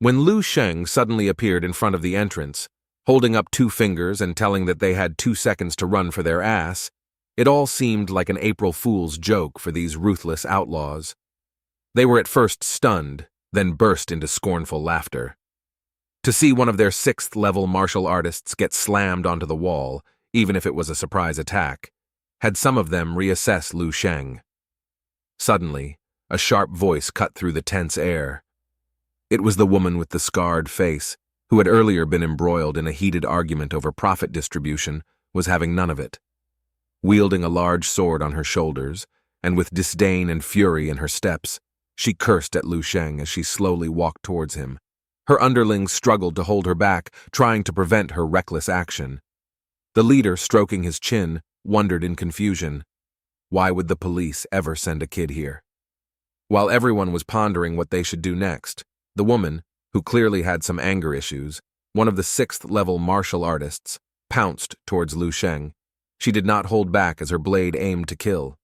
When Lu Sheng suddenly appeared in front of the entrance, holding up 2 fingers and telling that they had 2 seconds to run for their ass, it all seemed like an April Fool's joke for these ruthless outlaws. They were at first stunned, then burst into scornful laughter. To see one of their 6th-level martial artists get slammed onto the wall, even if it was a surprise attack, had some of them reassess Lu Sheng. Suddenly, a sharp voice cut through the tense air. It was the woman with the scarred face, who had earlier been embroiled in a heated argument over profit distribution, was having none of it. Wielding a large sword on her shoulders, and with disdain and fury in her steps, she cursed at Lu Sheng as she slowly walked towards him. Her underlings struggled to hold her back, trying to prevent her reckless action. The leader, stroking his chin, wondered in confusion. Why would the police ever send a kid here? While everyone was pondering what they should do next, the woman, who clearly had some anger issues, one of the 6th-level martial artists, pounced towards Lu Sheng. She did not hold back as her blade aimed to kill.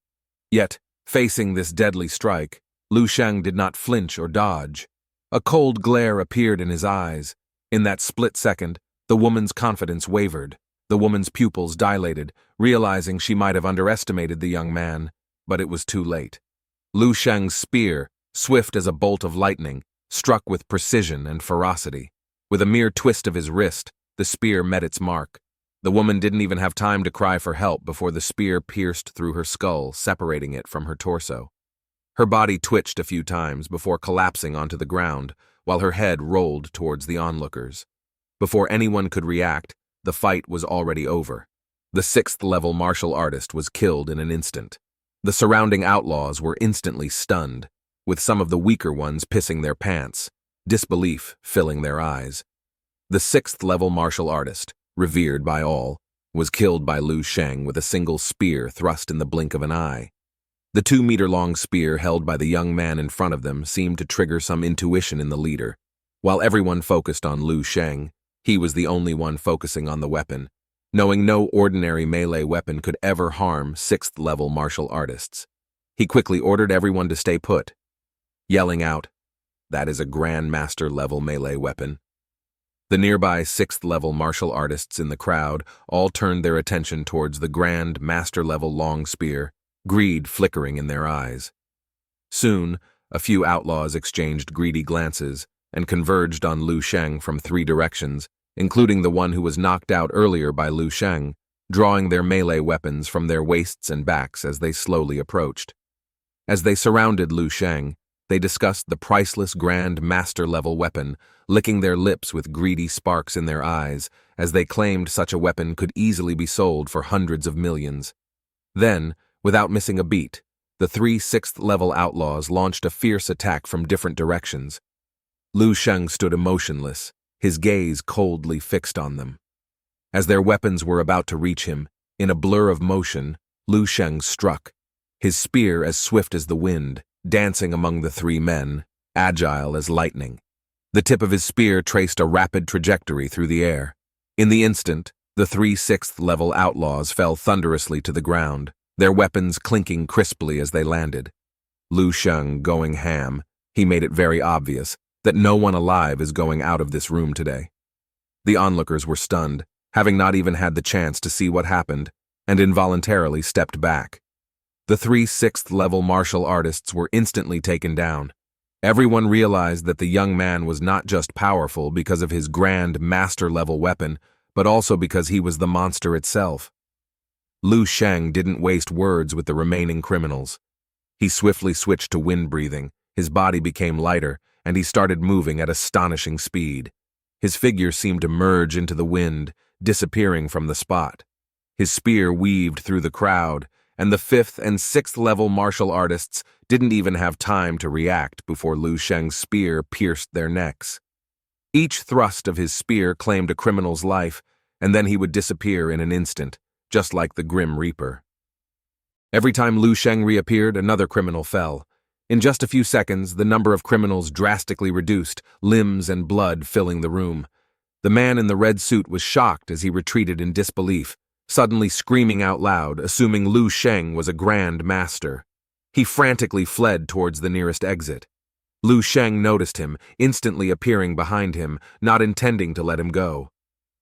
Yet, facing this deadly strike, Lu Sheng did not flinch or dodge. A cold glare appeared in his eyes. In that split second, the woman's confidence wavered. The woman's pupils dilated, realizing she might have underestimated the young man, but it was too late. Lu Sheng's spear, swift as a bolt of lightning, struck with precision and ferocity. With a mere twist of his wrist, the spear met its mark. The woman didn't even have time to cry for help before the spear pierced through her skull, separating it from her torso. Her body twitched a few times before collapsing onto the ground, while her head rolled towards the onlookers. Before anyone could react, the fight was already over. The 6th-level martial artist was killed in an instant. The surrounding outlaws were instantly stunned, with some of the weaker ones pissing their pants, disbelief filling their eyes. The 6th-level martial artist, revered by all, was killed by Lu Sheng with a single spear thrust in the blink of an eye. The 2-meter-long spear held by the young man in front of them seemed to trigger some intuition in the leader. While everyone focused on Lu Sheng, he was the only one focusing on the weapon, knowing no ordinary melee weapon could ever harm 6th-level martial artists. He quickly ordered everyone to stay put, yelling out, "That is a Grandmaster-level melee weapon." The nearby 6th-level martial artists in the crowd all turned their attention towards the Grand Master-level long spear, greed flickering in their eyes. Soon, a few outlaws exchanged greedy glances and converged on Lu Sheng from 3 directions, including the one who was knocked out earlier by Lu Sheng, drawing their melee weapons from their waists and backs as they slowly approached. As they surrounded Lu Sheng, they discussed the priceless Grand Master-level weapon, licking their lips with greedy sparks in their eyes, as they claimed such a weapon could easily be sold for hundreds of millions. Then, without missing a beat, the 3 6th-level outlaws launched a fierce attack from different directions. Lu Sheng stood emotionless, his gaze coldly fixed on them. As their weapons were about to reach him, in a blur of motion, Lu Sheng struck, his spear as swift as the wind, dancing among the 3 men, agile as lightning. The tip of his spear traced a rapid trajectory through the air. In the instant, the 3 6th-level outlaws fell thunderously to the ground, their weapons clinking crisply as they landed. Lu Sheng going ham, he made it very obvious that no one alive is going out of this room today. The onlookers were stunned, having not even had the chance to see what happened, and involuntarily stepped back. The 3 6th-level martial artists were instantly taken down. Everyone realized that the young man was not just powerful because of his Grand Master-level weapon, but also because he was the monster itself. Lu Sheng didn't waste words with the remaining criminals. He swiftly switched to wind breathing, his body became lighter, and he started moving at astonishing speed. His figure seemed to merge into the wind, disappearing from the spot. His spear weaved through the crowd, and the 5th and 6th-level martial artists didn't even have time to react before Lu Sheng's spear pierced their necks. Each thrust of his spear claimed a criminal's life, and then he would disappear in an instant, just like the Grim Reaper. Every time Lu Sheng reappeared, another criminal fell. In just a few seconds, the number of criminals drastically reduced, limbs and blood filling the room. The man in the red suit was shocked as he retreated in disbelief, suddenly screaming out loud, assuming Lu Sheng was a Grand Master. He frantically fled towards the nearest exit. Lu Sheng noticed him, instantly appearing behind him, not intending to let him go.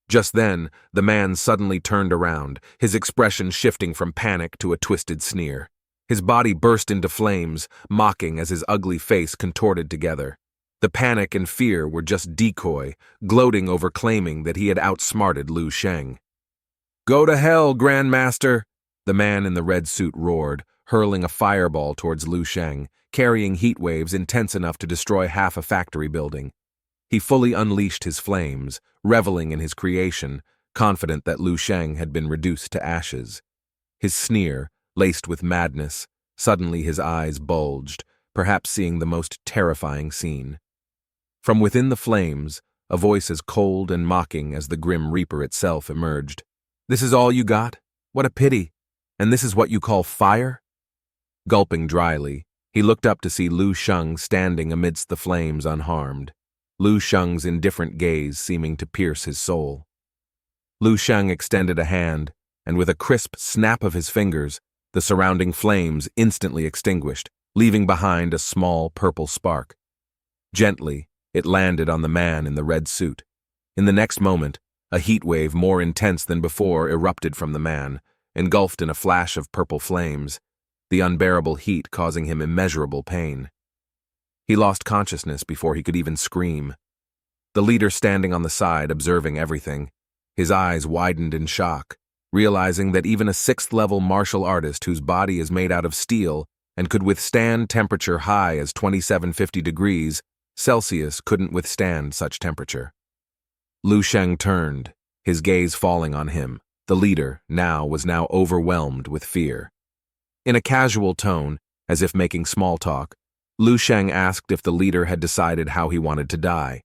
Just then, the man suddenly turned around, his expression shifting from panic to a twisted sneer. His body burst into flames, mocking as his ugly face contorted together. The panic and fear were just decoy, gloating over claiming that he had outsmarted Lu Sheng. "Go to hell, Grandmaster!" the man in the red suit roared, hurling a fireball towards Lu Sheng, carrying heat waves intense enough to destroy half a factory building. He fully unleashed his flames, reveling in his creation, confident that Lu Sheng had been reduced to ashes. His sneer, laced with madness, suddenly his eyes bulged, perhaps seeing the most terrifying scene. From within the flames, a voice as cold and mocking as the Grim Reaper itself emerged. "This is all you got? What a pity! And this is what you call fire?" Gulping dryly, he looked up to see Lu Sheng standing amidst the flames unharmed, Lu Sheng's indifferent gaze seeming to pierce his soul. Lu Sheng extended a hand, and with a crisp snap of his fingers, the surrounding flames instantly extinguished, leaving behind a small purple spark. Gently, it landed on the man in the red suit. In the next moment, a heat wave more intense than before erupted from the man, engulfed in a flash of purple flames, the unbearable heat causing him immeasurable pain. He lost consciousness before he could even scream. The leader standing on the side observing everything, his eyes widened in shock, realizing that even a sixth-level martial artist whose body is made out of steel and could withstand temperature high as 2750 degrees Celsius couldn't withstand such temperature. Lu Sheng turned, his gaze falling on him. The leader was now overwhelmed with fear. In a casual tone, as if making small talk, Lu Sheng asked if the leader had decided how he wanted to die.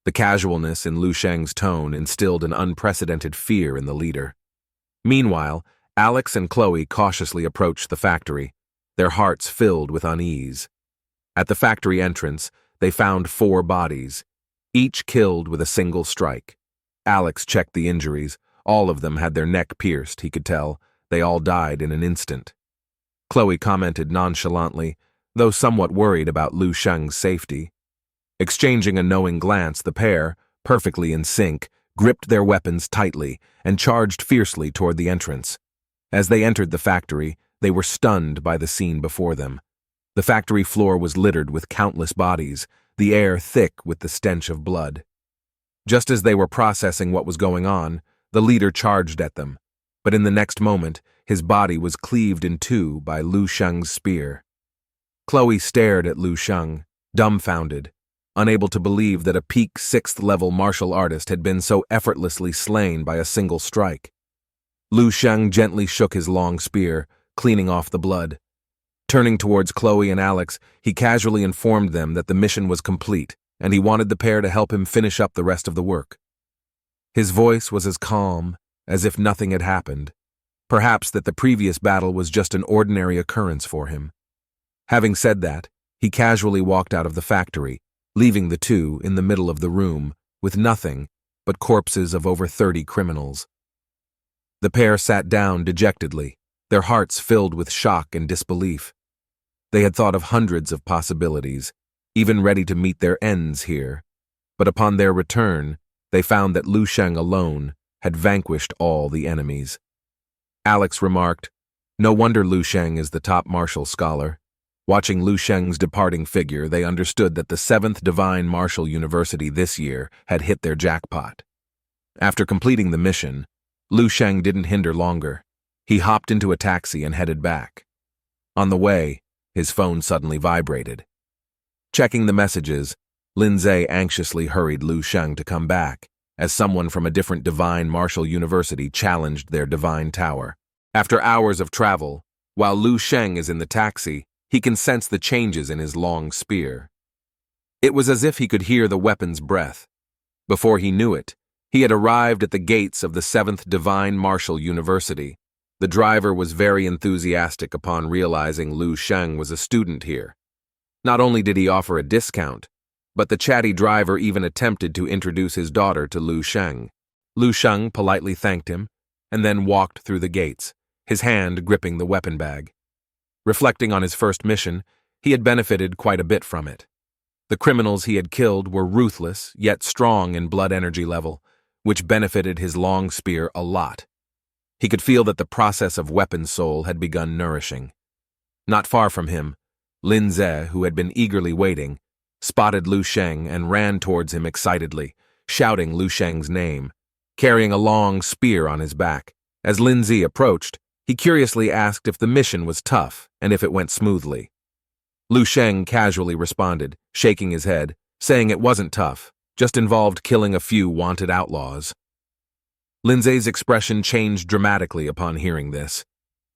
The casualness in Lu Sheng's tone instilled an unprecedented fear in the leader. Meanwhile, Alex and Chloe cautiously approached the factory, their hearts filled with unease. At the factory entrance, they found 4 bodies, each killed with a single strike. Alex checked the injuries. All of them had their neck pierced, he could tell. They all died in an instant. Chloe commented nonchalantly, though somewhat worried about Lu Sheng's safety. Exchanging a knowing glance, the pair, perfectly in sync, gripped their weapons tightly and charged fiercely toward the entrance. As they entered the factory, they were stunned by the scene before them. The factory floor was littered with countless bodies, the air thick with the stench of blood. Just as they were processing what was going on, the leader charged at them, but in the next moment, his body was cleaved in 2 by Lu Sheng's spear. Chloe stared at Lu Sheng, dumbfounded, unable to believe that a peak 6th-level martial artist had been so effortlessly slain by a single strike. Lu Sheng gently shook his long spear, cleaning off the blood. Turning towards Chloe and Alex, he casually informed them that the mission was complete, and he wanted the pair to help him finish up the rest of the work. His voice was as calm as if nothing had happened, perhaps that the previous battle was just an ordinary occurrence for him. Having said that, he casually walked out of the factory, leaving the 2 in the middle of the room with nothing but corpses of over 30 criminals. The pair sat down dejectedly, their hearts filled with shock and disbelief. They had thought of hundreds of possibilities, even ready to meet their ends here, but upon their return, they found that Lu Sheng alone had vanquished all the enemies. Alex remarked, "No wonder Lu Sheng is the top martial scholar." Watching Lu Sheng's departing figure, they understood that the 7th Divine Martial University this year had hit their jackpot. After completing the mission, Lu Sheng didn't hinder longer. He hopped into a taxi and headed back. On the way, his phone suddenly vibrated. Checking the messages, Lindsay anxiously hurried Lu Sheng to come back, as someone from a different Divine Martial University challenged their divine tower. After hours of travel, while Lu Sheng is in the taxi, he can sense the changes in his long spear. It was as if he could hear the weapon's breath. Before he knew it, he had arrived at the gates of the 7th Divine Martial University. The driver was very enthusiastic upon realizing Lu Sheng was a student here. Not only did he offer a discount, but the chatty driver even attempted to introduce his daughter to Lu Sheng. Lu Sheng politely thanked him, and then walked through the gates, his hand gripping the weapon bag. Reflecting on his first mission, he had benefited quite a bit from it. The criminals he had killed were ruthless, yet strong in blood energy level, which benefited his long spear a lot. He could feel that the process of weapon soul had begun nourishing. Not far from him, Lin Ze, who had been eagerly waiting, spotted Lu Sheng and ran towards him excitedly, shouting Lu Sheng's name, carrying a long spear on his back. As Lin Ze approached, he curiously asked if the mission was tough and if it went smoothly. Lu Sheng casually responded, shaking his head, saying it wasn't tough, just involved killing a few wanted outlaws. Lin Ze's expression changed dramatically upon hearing this.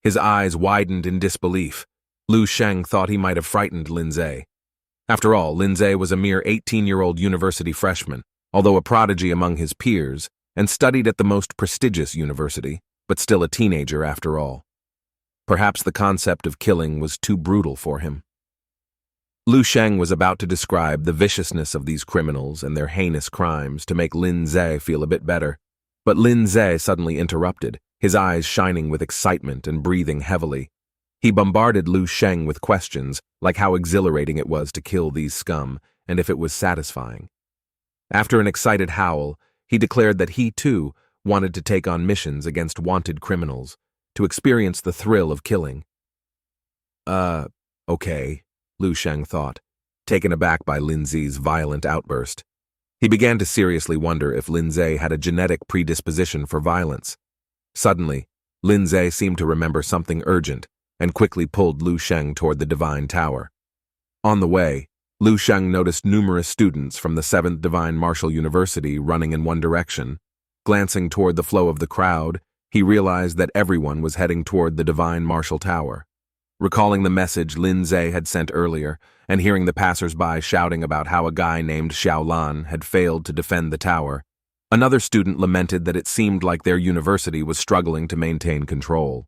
His eyes widened in disbelief. Lu Sheng thought he might have frightened Lin Ze. After all, Lin Ze was a mere 18-year-old university freshman, although a prodigy among his peers, and studied at the most prestigious university, but still a teenager after all. Perhaps the concept of killing was too brutal for him. Lu Sheng was about to describe the viciousness of these criminals and their heinous crimes to make Lin Ze feel a bit better, but Lin Ze suddenly interrupted, his eyes shining with excitement and breathing heavily. He bombarded Lu Sheng with questions, like how exhilarating it was to kill these scum, and if it was satisfying. After an excited howl, he declared that he, too, wanted to take on missions against wanted criminals, to experience the thrill of killing. Okay, Lu Sheng thought, taken aback by Lin Ze's violent outburst. He began to seriously wonder if Lin Ze had a genetic predisposition for violence. Suddenly, Lin Ze seemed to remember something urgent, and quickly pulled Lu Sheng toward the Divine Tower. On the way, Lu Sheng noticed numerous students from the 7th Divine Martial University running in one direction. Glancing toward the flow of the crowd, he realized that everyone was heading toward the Divine Martial Tower. Recalling the message Lin Ze had sent earlier, and hearing the passers-by shouting about how a guy named Xiaolan had failed to defend the tower, another student lamented that it seemed like their university was struggling to maintain control.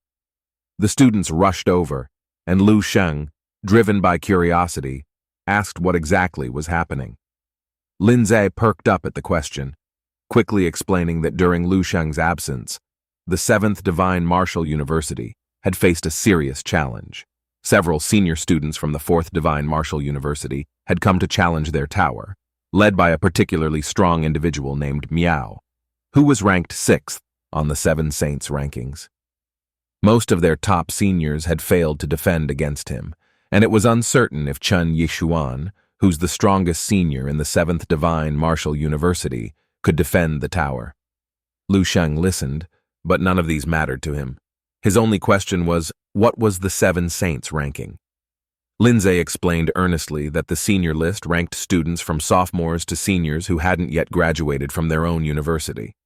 The students rushed over, and Lu Sheng, driven by curiosity, asked what exactly was happening. Lin Ze perked up at the question, quickly explaining that during Lu Sheng's absence, the 7th Divine Martial University had faced a serious challenge. Several senior students from the 4th Divine Martial University had come to challenge their tower, led by a particularly strong individual named Miao, who was ranked 6th on the Seven Saints rankings. Most of their top seniors had failed to defend against him, and it was uncertain if Chen Yixuan, who's the strongest senior in the 7th Divine Martial University, could defend the tower. Lu Sheng listened, but none of these mattered to him. His only question was, what was the Seven Saints ranking? Lin Ze explained earnestly that the senior list ranked students from sophomores to seniors who hadn't yet graduated from their own university.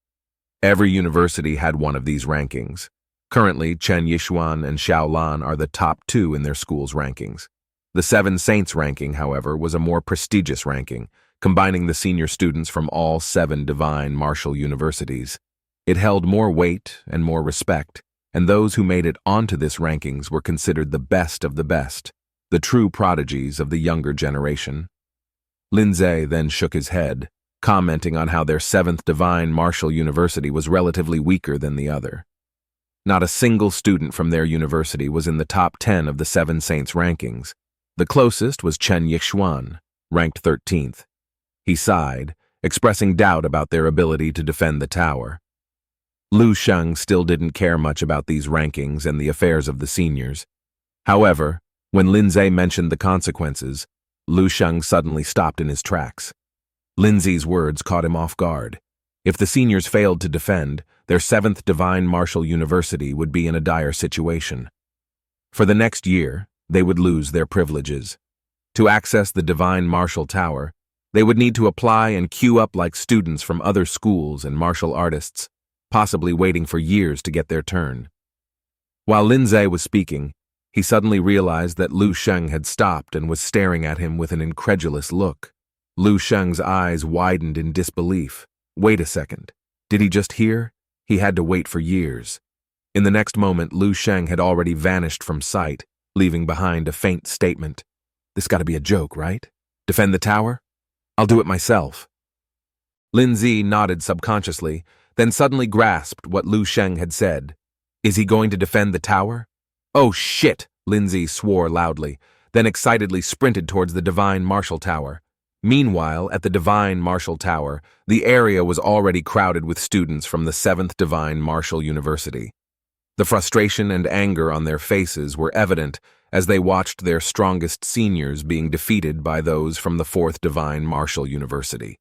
Every university had one of these rankings. Currently, Chen Yixuan and Xiaolan are the top 2 in their school's rankings. The Seven Saints ranking, however, was a more prestigious ranking, combining the senior students from all 7 divine martial universities. It held more weight and more respect, and those who made it onto this rankings were considered the best of the best, the true prodigies of the younger generation. Lin Ze then shook his head, commenting on how their 7th Divine Martial University was relatively weaker than the other. Not a single student from their university was in the top 10 of the Seven Saints rankings. The closest was Chen Yixuan, ranked 13th. He sighed, expressing doubt about their ability to defend the tower. Lu Sheng still didn't care much about these rankings and the affairs of the seniors. However, when Lin Ze mentioned the consequences, Lu Sheng suddenly stopped in his tracks. Lin Ze's words caught him off guard. If the seniors failed to defend, their 7th Divine Martial University would be in a dire situation. For the next year, they would lose their privileges. To access the Divine Martial Tower, they would need to apply and queue up like students from other schools and martial artists, possibly waiting for years to get their turn. While Lin Ze was speaking, he suddenly realized that Lu Sheng had stopped and was staring at him with an incredulous look. Lu Sheng's eyes widened in disbelief. Wait a second. Did he just hear? He had to wait for years. In the next moment, Lu Sheng had already vanished from sight, leaving behind a faint statement. This gotta be a joke, right? Defend the tower? I'll do it myself. Lin Ze nodded subconsciously, then suddenly grasped what Lu Sheng had said. Is he going to defend the tower? Oh shit, Lin Ze swore loudly, then excitedly sprinted towards the Divine Martial Tower. Meanwhile, at the Divine Martial Tower, the area was already crowded with students from the 7th Divine Martial University. The frustration and anger on their faces were evident as they watched their strongest seniors being defeated by those from the 4th Divine Martial University.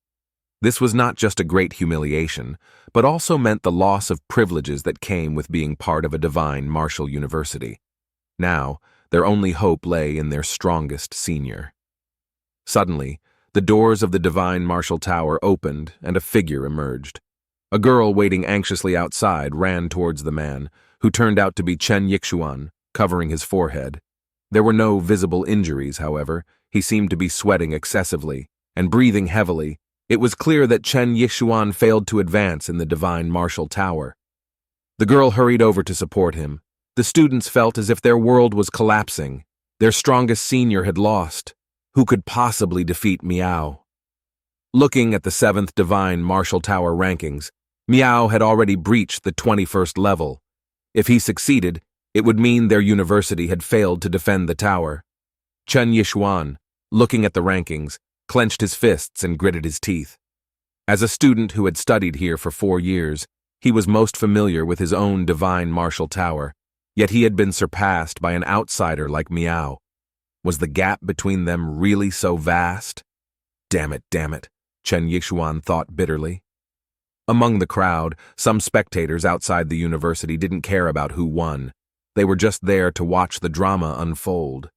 This was not just a great humiliation, but also meant the loss of privileges that came with being part of a Divine Martial University. Now, their only hope lay in their strongest senior. Suddenly, the doors of the Divine Martial Tower opened and a figure emerged. A girl waiting anxiously outside ran towards the man, who turned out to be Chen Yixuan, covering his forehead. There were no visible injuries, however. He seemed to be sweating excessively and breathing heavily. It was clear that Chen Yixuan failed to advance in the Divine Martial Tower. The girl hurried over to support him. The students felt as if their world was collapsing. Their strongest senior had lost. Who could possibly defeat Miao? Looking at the 7th Divine Martial Tower rankings, Miao had already breached the 21st level. If he succeeded, it would mean their university had failed to defend the tower. Chen Yixuan, looking at the rankings, clenched his fists and gritted his teeth. As a student who had studied here for 4 years, he was most familiar with his own Divine Martial Tower, yet he had been surpassed by an outsider like Miao. Was the gap between them really so vast? Damn it, Chen Yixuan thought bitterly. Among the crowd, some spectators outside the university didn't care about who won. They were just there to watch the drama unfold.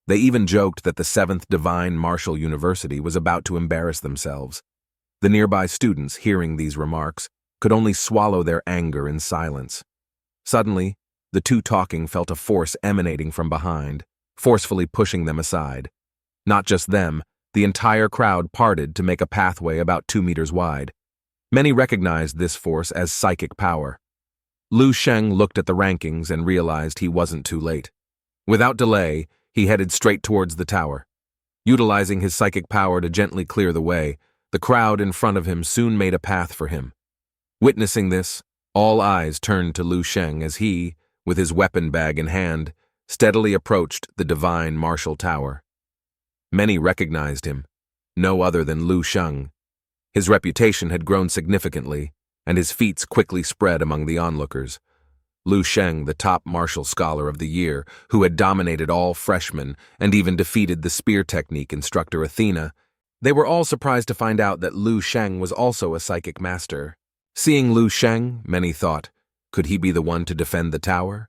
They even joked that the 7th Divine Martial University was about to embarrass themselves. The nearby students, hearing these remarks, could only swallow their anger in silence. Suddenly, the two talking felt a force emanating from behind, forcefully pushing them aside. Not just them, the entire crowd parted to make a pathway about 2 meters wide. Many recognized this force as psychic power. Lu Sheng looked at the rankings and realized he wasn't too late. Without delay, he headed straight towards the tower. Utilizing his psychic power to gently clear the way, the crowd in front of him soon made a path for him. Witnessing this, all eyes turned to Lu Sheng as he, with his weapon bag in hand, steadily approached the Divine Martial Tower. Many recognized him, no other than Lu Sheng. His reputation had grown significantly, and his feats quickly spread among the onlookers. Lu Sheng, the top martial scholar of the year, who had dominated all freshmen and even defeated the spear technique instructor Athena, they were all surprised to find out that Lu Sheng was also a psychic master. Seeing Lu Sheng, many thought, could he be the one to defend the tower?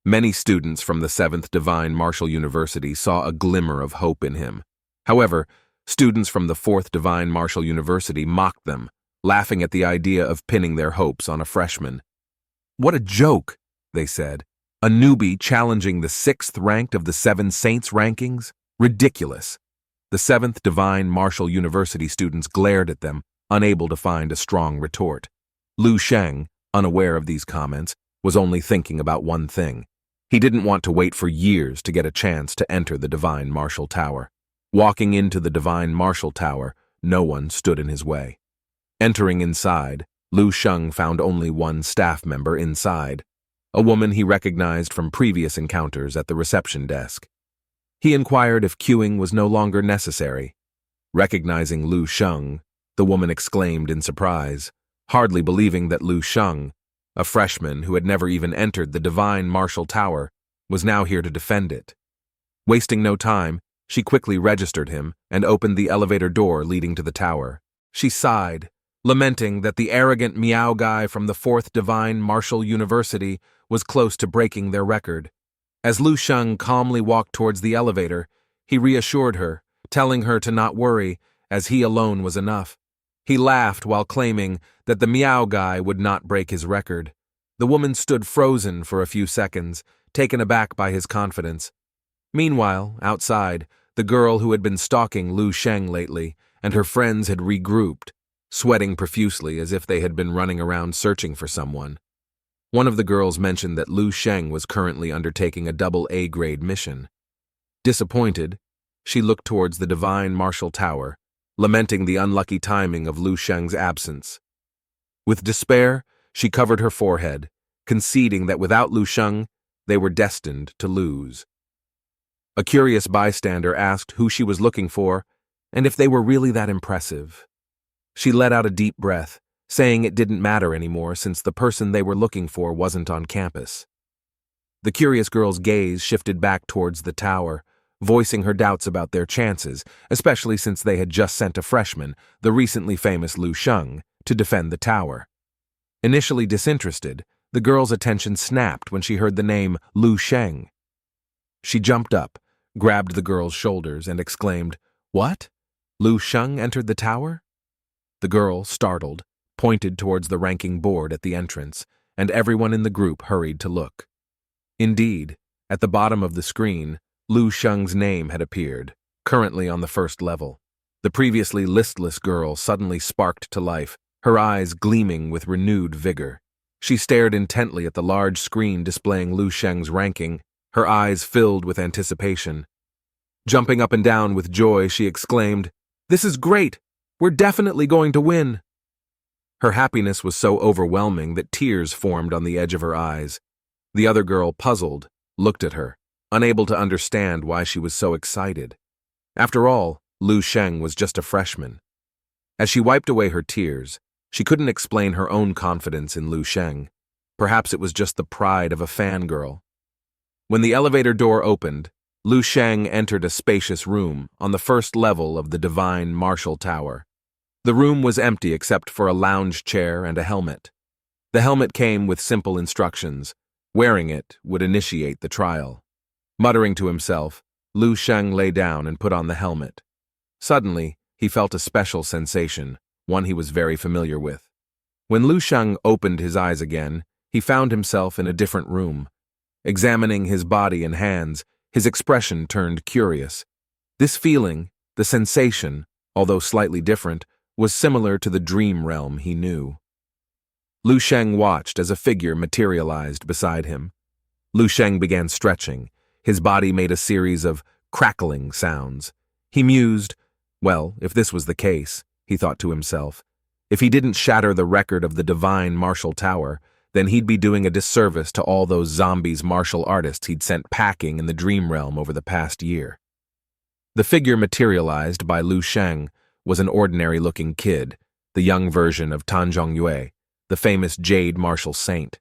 Many students from the 7th Divine Martial University saw a glimmer of hope in him. However, students from the 4th Divine Martial University mocked them, laughing at the idea of pinning their hopes on a freshman. What a joke, they said. A newbie challenging the 6th ranked of the 7 Saints rankings? Ridiculous. The 7th Divine Martial University students glared at them, unable to find a strong retort. Lu Sheng, unaware of these comments, was only thinking about one thing. He didn't want to wait for years to get a chance to enter the Divine Martial Tower. Walking into the Divine Martial Tower, no one stood in his way. Entering inside, Lu Sheng found only one staff member inside, a woman he recognized from previous encounters at the reception desk. He inquired if queuing was no longer necessary. Recognizing Lu Sheng, the woman exclaimed in surprise, hardly believing that Lu Sheng, a freshman who had never even entered the Divine Martial Tower, was now here to defend it. Wasting no time, she quickly registered him and opened the elevator door leading to the tower. She sighed, lamenting that the arrogant Miao guy from the 4th Divine Martial University was close to breaking their record. As Lu Sheng calmly walked towards the elevator, he reassured her, telling her to not worry, as he alone was enough. He laughed while claiming that the Miao guy would not break his record. The woman stood frozen for a few seconds, taken aback by his confidence. Meanwhile, outside, the girl who had been stalking Lu Sheng lately and her friends had regrouped, sweating profusely as if they had been running around searching for someone. One of the girls mentioned that Lu Sheng was currently undertaking a double A-grade mission. Disappointed, she looked towards the Divine Martial Tower, lamenting the unlucky timing of Lu Sheng's absence. With despair, she covered her forehead, conceding that without Lu Sheng, they were destined to lose. A curious bystander asked who she was looking for, and if they were really that impressive. She let out a deep breath, saying it didn't matter anymore since the person they were looking for wasn't on campus. The curious girl's gaze shifted back towards the tower, voicing her doubts about their chances, especially since they had just sent a freshman, the recently famous Lu Sheng, to defend the tower. Initially disinterested, the girl's attention snapped when she heard the name Lu Sheng. She jumped up, grabbed the girl's shoulders, and exclaimed, "What? Lu Sheng entered the tower?" The girl, startled, pointed towards the ranking board at the entrance, and everyone in the group hurried to look. Indeed, at the bottom of the screen, Lu Sheng's name had appeared, currently on the first level. The previously listless girl suddenly sparked to life, her eyes gleaming with renewed vigor. She stared intently at the large screen displaying Lu Sheng's ranking, her eyes filled with anticipation. Jumping up and down with joy, she exclaimed, "This is great! We're definitely going to win!" Her happiness was so overwhelming that tears formed on the edge of her eyes. The other girl, puzzled, looked at her, unable to understand why she was so excited. After all, Lu Sheng was just a freshman. As she wiped away her tears, she couldn't explain her own confidence in Lu Sheng. Perhaps it was just the pride of a fangirl. When the elevator door opened, Lu Sheng entered a spacious room on the first level of the divine martial tower. The room was empty except for a lounge chair and a helmet. The helmet came with simple instructions. Wearing it would initiate the trial. Muttering to himself, Lu Sheng lay down and put on the helmet. Suddenly, he felt a special sensation, one he was very familiar with. When Lu Sheng opened his eyes again, he found himself in a different room. Examining his body and hands, his expression turned curious. This feeling, the sensation, although slightly different, was similar to the dream realm he knew. Lu Sheng watched as a figure materialized beside him. Lu Sheng began stretching. His body made a series of crackling sounds. He mused, well, if this was the case, he thought to himself, if he didn't shatter the record of the divine martial tower, then he'd be doing a disservice to all those zombies martial artists he'd sent packing in the dream realm over the past year. The figure materialized by Lu Sheng was an ordinary-looking kid, the young version of Tan Zhongyue, the famous jade martial saint.